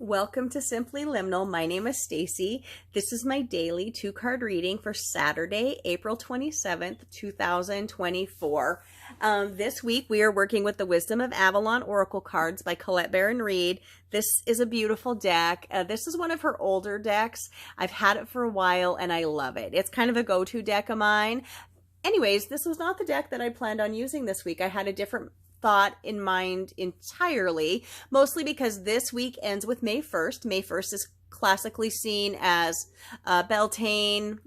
Welcome to Simply Liminal. My name is Stacy. This is my daily 2-card reading for Saturday, April 27th, 2024. This week we are working with the Wisdom of Avalon Oracle cards by Colette Baron Reed. This is a beautiful deck. This is one of her older decks. I've had it for a while and I love it. It's kind of a go-to deck of mine. Anyways, this was not the deck that I planned on using this week. I had a different thought in mind entirely, mostly because this week ends with May 1st. May 1st is classically seen as Beltane,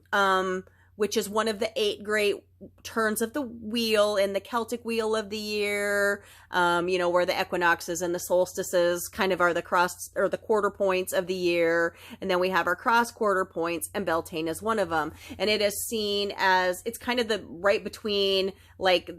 which is one of the 8 great turns of the wheel in the Celtic wheel of the year, where the equinoxes and the solstices kind of are the cross or the quarter points of the year. And then we have our cross quarter points, and Beltane is one of them. And it is seen as, it's kind of the right between like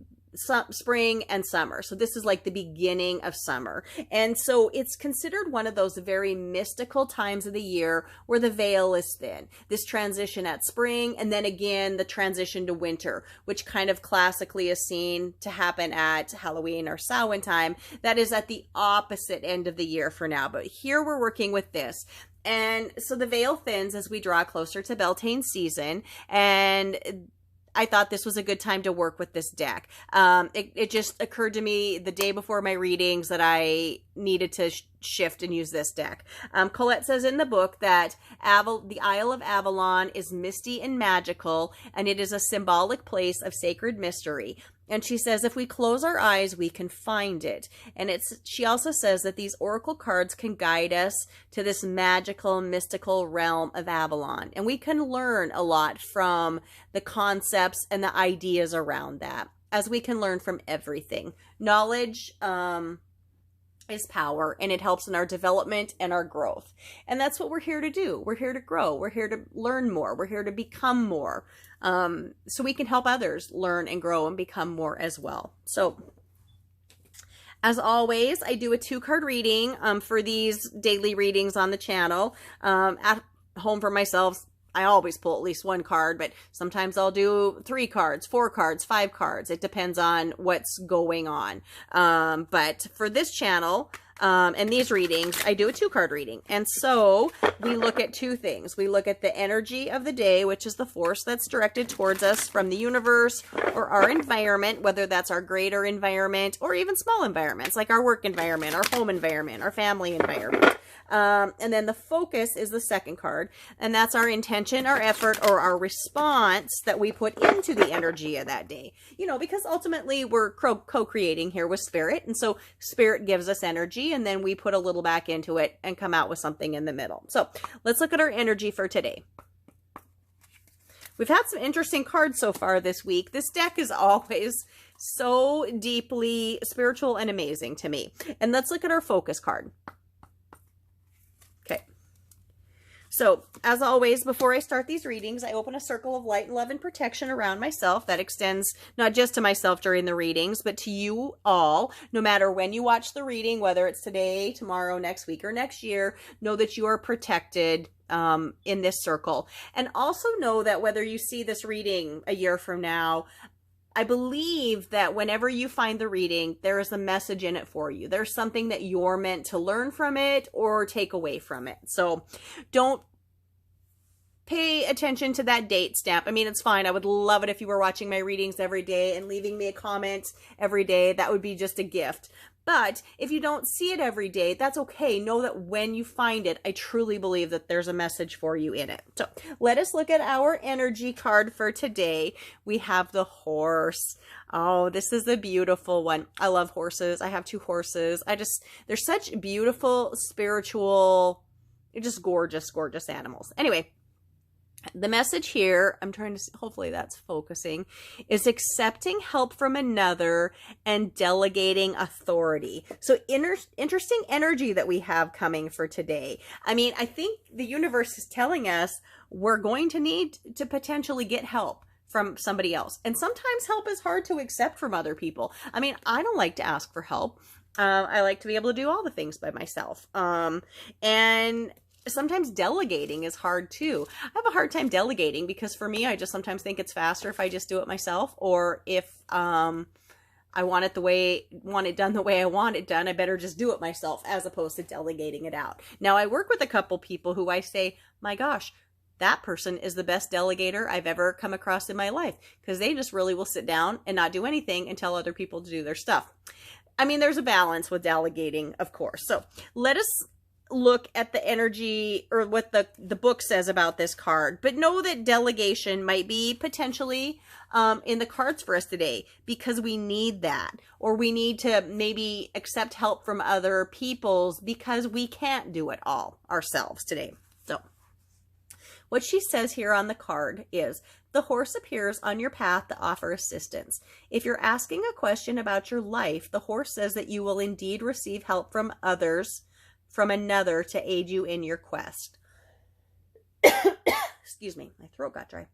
spring and summer. So this is like the beginning of summer. And so it's considered one of those very mystical times of the year where the veil is thin. This transition at spring, and then again, the transition to winter, which kind of classically is seen to happen at Halloween or Samhain time. That is at the opposite end of the year for now. But here we're working with this. And so the veil thins as we draw closer to Beltane season, and I thought this was a good time to work with this deck. It just occurred to me the day before my readings that I needed to shift and use this deck. Colette says in the book that the Isle of Avalon is misty and magical, and it is a symbolic place of sacred mystery. And she says if we close our eyes, we can find it. And she also says that these oracle cards can guide us to this magical, mystical realm of Avalon. And we can learn a lot from the concepts and the ideas around that, as we can learn from everything. Knowledge is power, and it helps in our development and our growth. And that's what we're here to do. We're here to grow. We're here to learn more. We're here to become more. So we can help others learn and grow and become more as well. So as always, I do a 2-card reading for these daily readings on the channel. At home for myself, I always pull at least 1 card, but sometimes I'll do 3 cards, 4 cards, 5 cards. It depends on what's going on. But for this channel, and these readings, I do a 2-card reading. And so we look at 2 things. We look at the energy of the day, which is the force that's directed towards us from the universe or our environment, whether that's our greater environment or even small environments, like our work environment, our home environment, our family environment. And then the focus is the 2nd card, and that's our intention, our effort, or our response that we put into the energy of that day. Because ultimately we're co-creating here with spirit, and so spirit gives us energy, and then we put a little back into it and come out with something in the middle. So let's look at our energy for today. We've had some interesting cards so far this week. This deck is always so deeply spiritual and amazing to me. And let's look at our focus card. Okay. So, as always, before I start these readings, I open a circle of light and love and protection around myself. That extends not just to myself during the readings, but to you all. No matter when you watch the reading, whether it's today, tomorrow, next week, or next year, know that you are protected in this circle. And also know that whether you see this reading a year from now, I believe that whenever you find the reading, there is a message in it for you. There's something that you're meant to learn from it or take away from it. So don't pay attention to that date stamp. I mean, it's fine. I would love it if you were watching my readings every day and leaving me a comment every day. That would be just a gift. But if you don't see it every day, that's okay. Know that when you find it, I truly believe that there's a message for you in it. So let us look at our energy card for today. We have the horse. Oh, this is a beautiful one. I love horses. I have 2 horses. They're such beautiful, spiritual, just gorgeous, gorgeous animals. Anyway, the message here, I'm trying to see, hopefully that's focusing, is accepting help from another and delegating authority. So interesting energy that we have coming for today. I mean, I think the universe is telling us we're going to need to potentially get help from somebody else. And sometimes help is hard to accept from other people. I mean, I don't like to ask for help. I like to be able to do all the things by myself. And sometimes delegating is hard too. I have a hard time delegating because for me, I just sometimes think it's faster if I just do it myself, or if I want it done the way I want it done. I better just do it myself as opposed to delegating it out. Now, I work with a couple people who I say, my gosh, that person is the best delegator I've ever come across in my life, because they just really will sit down and not do anything and tell other people to do their stuff. I mean, there's a balance with delegating, of course. So let us look at the energy or what the book says about this card, but know that delegation might be potentially in the cards for us today, because we need that, or we need to maybe accept help from other people's because we can't do it all ourselves today. So what she says here on the card is, the horse appears on your path to offer assistance. If you're asking a question about your life, the horse says that you will indeed receive help from others, from another, to aid you in your quest. Excuse me, my throat got dry.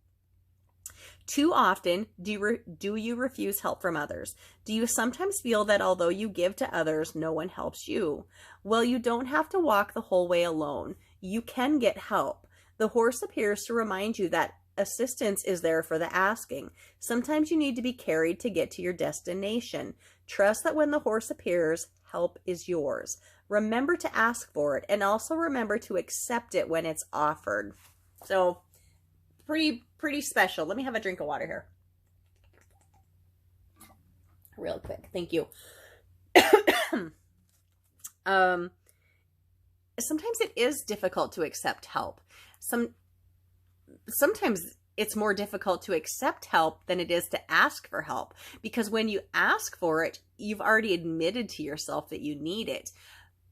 Too often, do you refuse help from others? Do you sometimes feel that although you give to others, no one helps you? Well, you don't have to walk the whole way alone. You can get help. The horse appears to remind you that assistance is there for the asking. Sometimes you need to be carried to get to your destination. Trust that when the horse appears, help is yours. Remember to ask for it, and also remember to accept it when it's offered. So pretty special. Let me have a drink of water here. Real quick. Thank you. Sometimes it is difficult to accept help. Sometimes it's more difficult to accept help than it is to ask for help, because when you ask for it, you've already admitted to yourself that you need it.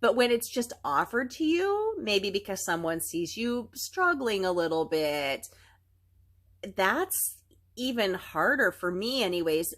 But when it's just offered to you, maybe because someone sees you struggling a little bit, that's even harder for me anyways,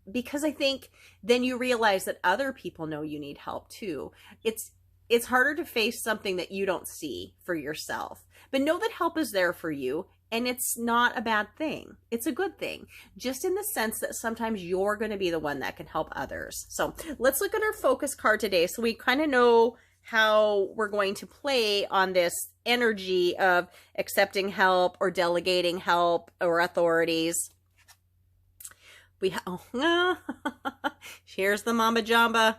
because I think then you realize that other people know you need help too. It's harder to face something that you don't see for yourself. But know that help is there for you, and it's not a bad thing. It's a good thing, just in the sense that sometimes you're going to be the one that can help others. So let's look at our focus card today, so we kind of know how we're going to play on this energy of accepting help or delegating help or authorities. Here's the Mamba Jamba.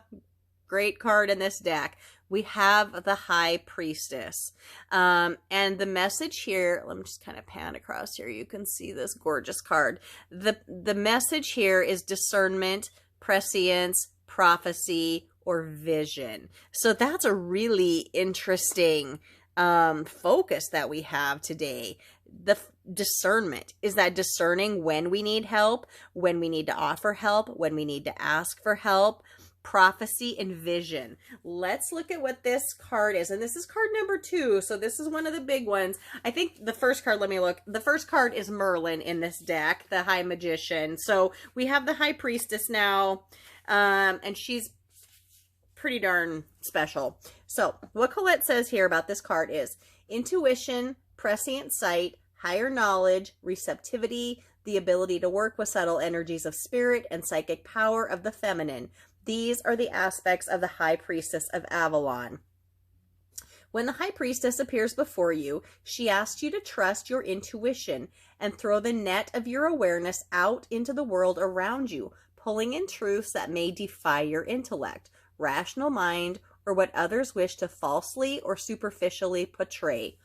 Great card in this deck. We have the High Priestess. And the message here, let me just kind of pan across here. You can see this gorgeous card. The message here is discernment, prescience, prophecy, or vision. So that's a really interesting focus that we have today. The discernment, is that discerning when we need help, when we need to offer help, when we need to ask for help. Prophecy and vision. Let's look at what this card is. And this is card number 2. So this is one of the big ones. I think the first card, let me look. The first card is Merlin in this deck, the High Magician. So we have the High Priestess now. And she's pretty darn special. So what Colette says here about this card is intuition, prescient sight, higher knowledge, receptivity, the ability to work with subtle energies of spirit, and psychic power of the feminine. These are the aspects of the High Priestess of Avalon. When the High Priestess appears before you, she asks you to trust your intuition and throw the net of your awareness out into the world around you, pulling in truths that may defy your intellect, rational mind, or what others wish to falsely or superficially portray.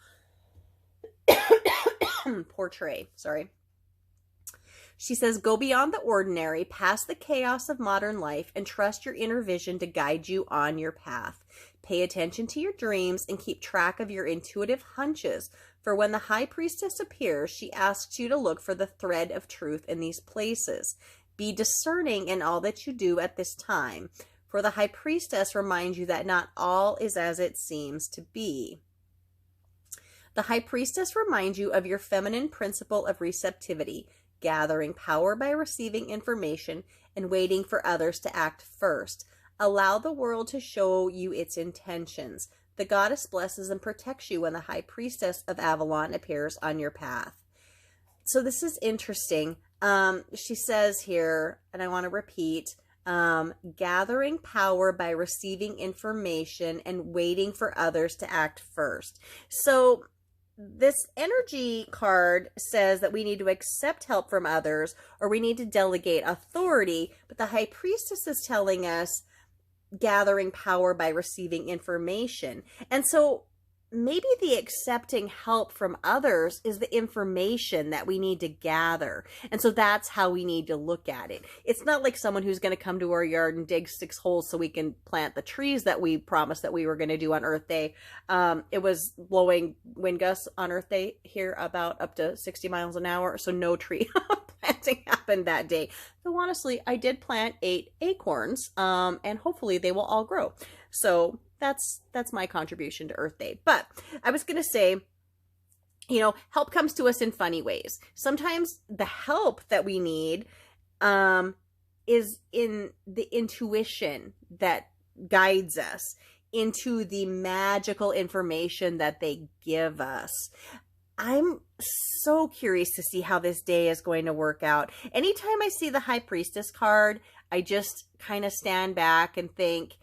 She says, go beyond the ordinary, past the chaos of modern life, and trust your inner vision to guide you on your path. Pay attention to your dreams and keep track of your intuitive hunches, for when the High Priestess appears, she asks you to look for the thread of truth in these places. Be discerning in all that you do at this time, for the High Priestess reminds you that not all is as it seems to be. The High Priestess reminds you of your feminine principle of receptivity, gathering power by receiving information and waiting for others to act first. Allow the world to show you its intentions. The goddess blesses and protects you when the High Priestess of Avalon appears on your path. So this is interesting. She says here, and I want to repeat, gathering power by receiving information and waiting for others to act first. So this energy card says that we need to accept help from others or we need to delegate authority, but the High Priestess is telling us gathering power by receiving information. And so maybe the accepting help from others is the information that we need to gather. And so that's how we need to look at it. It's not like someone who's going to come to our yard and dig 6 holes so we can plant the trees that we promised that we were going to do on Earth Day. It was blowing wind gusts on Earth Day here about up to 60 miles an hour. So no tree planting happened that day. Though honestly, I did plant 8 acorns, and hopefully they will all grow. So that's my contribution to Earth Day. But I was going to say, you know, help comes to us in funny ways. Sometimes the help that we need is in the intuition that guides us into the magical information that they give us. I'm so curious to see how this day is going to work out. Anytime I see the High Priestess card, I just kind of stand back and think,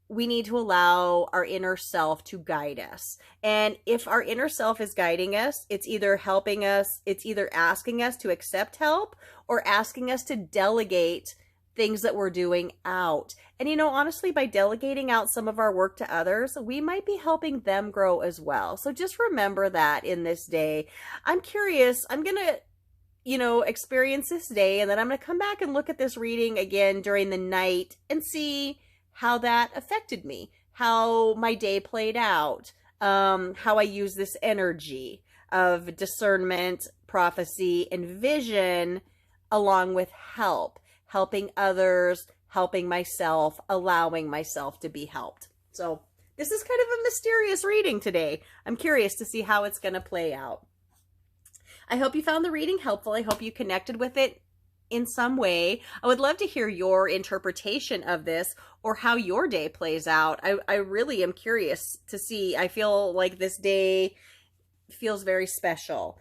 we need to allow our inner self to guide us. And if our inner self is guiding us, it's either helping us, it's either asking us to accept help or asking us to delegate things that we're doing out. And you know, honestly, by delegating out some of our work to others, we might be helping them grow as well. So just remember that in this day. I'm curious, I'm going to, you know, experience this day, and then I'm going to come back and look at this reading again during the night and see how that affected me, how my day played out, how I use this energy of discernment, prophecy, and vision, along with helping others, helping myself, allowing myself to be helped. So this is kind of a mysterious reading today. I'm curious to see how it's going to play out. I hope you found the reading helpful. I hope you connected with it in some way. I would love to hear your interpretation of this or how your day plays out. I really am curious to see. I feel like this day feels very special.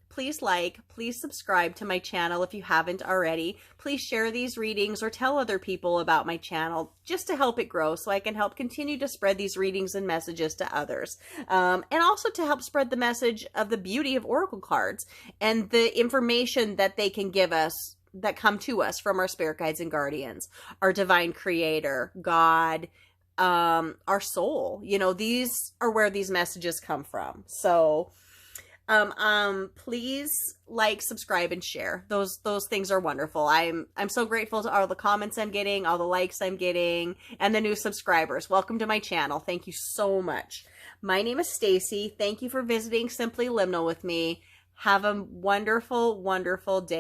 Please please subscribe to my channel if you haven't already. Please share these readings or tell other people about my channel just to help it grow so I can help continue to spread these readings and messages to others. And also to help spread the message of the beauty of Oracle cards and the information that they can give us, that come to us from our spirit guides and guardians, our divine creator, God, our soul. You know, these are where these messages come from. So please subscribe, and share. Those things are wonderful. I'm so grateful to all the comments I'm getting, all the likes I'm getting, and the new subscribers. Welcome to my channel. Thank you so much. My name is Stacy. Thank you for visiting Simply Liminal with me. Have a wonderful, wonderful day.